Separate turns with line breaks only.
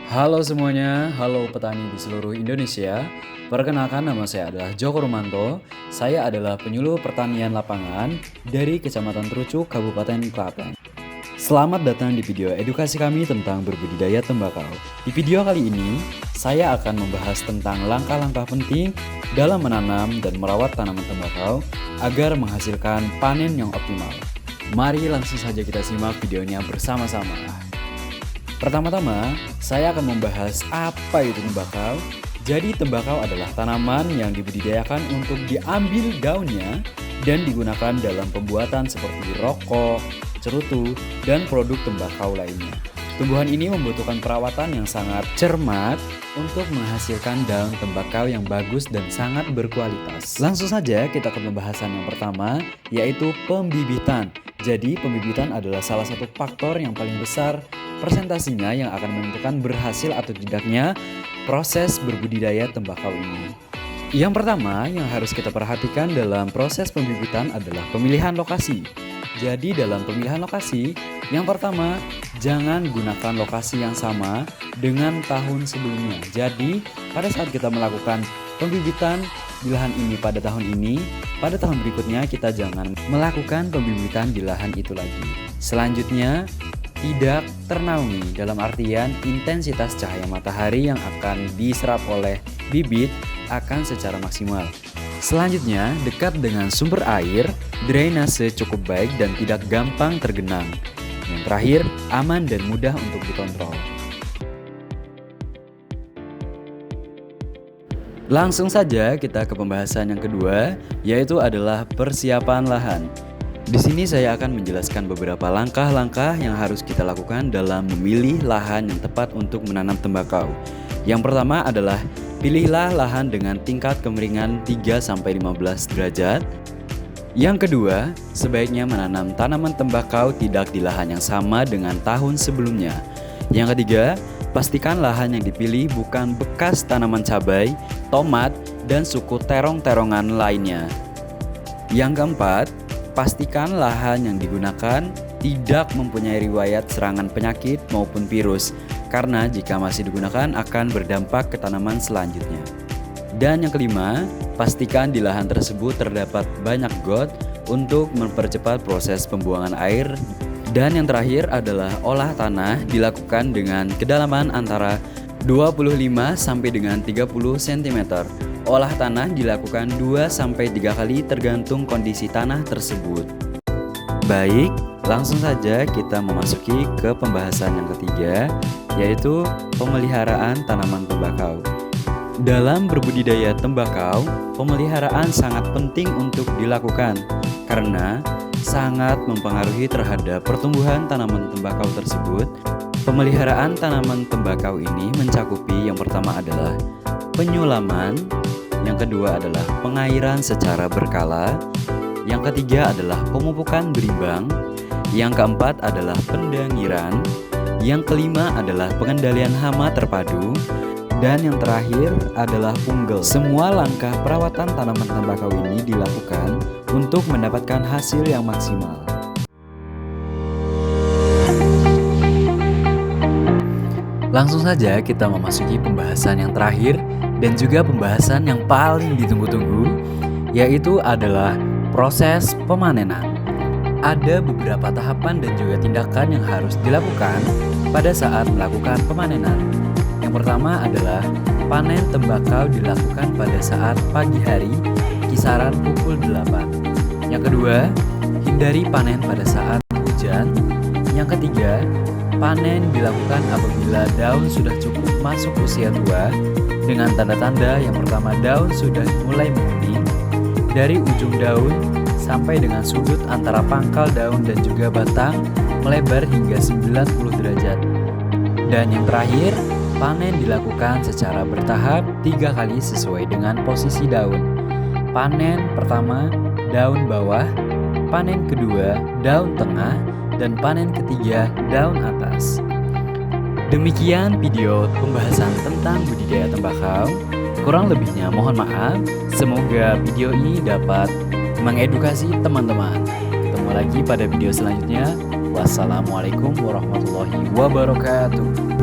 Halo semuanya, halo petani di seluruh Indonesia. Perkenalkan, nama saya adalah Joko Rumanto. Saya adalah penyuluh pertanian lapangan dari Kecamatan Trucuk, Kabupaten Klaten. Selamat datang di video edukasi kami tentang berbudidaya tembakau. Di video kali ini, saya akan membahas tentang langkah-langkah penting dalam menanam dan merawat tanaman tembakau agar menghasilkan panen yang optimal. Mari langsung saja kita simak videonya bersama-sama. Pertama-tama, saya akan membahas apa itu tembakau. Jadi tembakau adalah tanaman yang dibudidayakan untuk diambil daunnya dan digunakan dalam pembuatan seperti rokok, cerutu, dan produk tembakau lainnya. Tumbuhan ini membutuhkan perawatan yang sangat cermat untuk menghasilkan daun tembakau yang bagus dan sangat berkualitas. Langsung saja kita ke pembahasan yang pertama, yaitu pembibitan. Jadi pembibitan adalah salah satu faktor yang paling besar presentasinya yang akan menentukan berhasil atau tidaknya proses berbudidaya tembakau ini. Yang pertama yang harus kita perhatikan dalam proses pembibitan adalah pemilihan lokasi. Jadi dalam pemilihan lokasi, yang pertama jangan gunakan lokasi yang sama dengan tahun sebelumnya. Jadi pada saat kita melakukan pembibitan di lahan ini pada tahun ini, pada tahun berikutnya kita jangan melakukan pembibitan di lahan itu lagi. Selanjutnya, tidak ternaungi dalam artian intensitas cahaya matahari yang akan diserap oleh bibit akan secara maksimal. Selanjutnya, dekat dengan sumber air, drainase cukup baik dan tidak gampang tergenang. Yang terakhir, aman dan mudah untuk dikontrol. Langsung saja kita ke pembahasan yang kedua, yaitu adalah persiapan lahan. Di sini saya akan menjelaskan beberapa langkah-langkah yang harus kita lakukan dalam memilih lahan yang tepat untuk menanam tembakau. Yang pertama adalah pilihlah lahan dengan tingkat kemiringan 3-15 derajat. Yang kedua, sebaiknya menanam tanaman tembakau tidak di lahan yang sama dengan tahun sebelumnya. Yang ketiga, pastikan lahan yang dipilih bukan bekas tanaman cabai, tomat, dan suku terong-terongan lainnya. Yang keempat, pastikan lahan yang digunakan tidak mempunyai riwayat serangan penyakit maupun virus, karena jika masih digunakan akan berdampak ke tanaman selanjutnya. Dan yang kelima, pastikan di lahan tersebut terdapat banyak got untuk mempercepat proses pembuangan air. Dan yang terakhir adalah olah tanah dilakukan dengan kedalaman antara 25 sampai dengan 30 cm. Olah tanah dilakukan 2-3 kali tergantung kondisi tanah tersebut. Baik, langsung saja kita memasuki ke pembahasan yang ketiga, yaitu pemeliharaan tanaman tembakau. Dalam berbudidaya tembakau, pemeliharaan sangat penting untuk dilakukan karena sangat mempengaruhi terhadap pertumbuhan tanaman tembakau tersebut. Pemeliharaan tanaman tembakau ini mencakupi yang pertama adalah penyulaman, yang kedua adalah pengairan secara berkala, yang ketiga adalah pemupukan berimbang, yang keempat adalah pendangiran, yang kelima adalah pengendalian hama terpadu, dan yang terakhir adalah punggel. Semua langkah perawatan tanaman tembakau ini dilakukan untuk mendapatkan hasil yang maksimal. Langsung saja kita memasuki pembahasan yang terakhir dan juga pembahasan yang paling ditunggu-tunggu, yaitu adalah proses pemanenan. Ada beberapa tahapan dan juga tindakan yang harus dilakukan pada saat melakukan pemanenan. Yang pertama adalah panen tembakau dilakukan pada saat pagi hari, kisaran pukul 8. Yang kedua, hindari panen pada saat hujan. Yang ketiga, panen dilakukan apabila daun sudah cukup masuk usia tua dengan tanda-tanda yang pertama daun sudah mulai menguning dari ujung daun sampai dengan sudut antara pangkal daun dan juga batang melebar hingga 90 derajat. Dan yang terakhir, panen dilakukan secara bertahap 3 kali sesuai dengan posisi daun. Panen pertama daun bawah, panen kedua daun tengah, dan panen ketiga daun atas. Demikian video pembahasan tentang budidaya tembakau. Kurang lebihnya mohon maaf. Semoga video ini dapat mengedukasi teman-teman. Ketemu lagi pada video selanjutnya. Wassalamualaikum warahmatullahi wabarakatuh.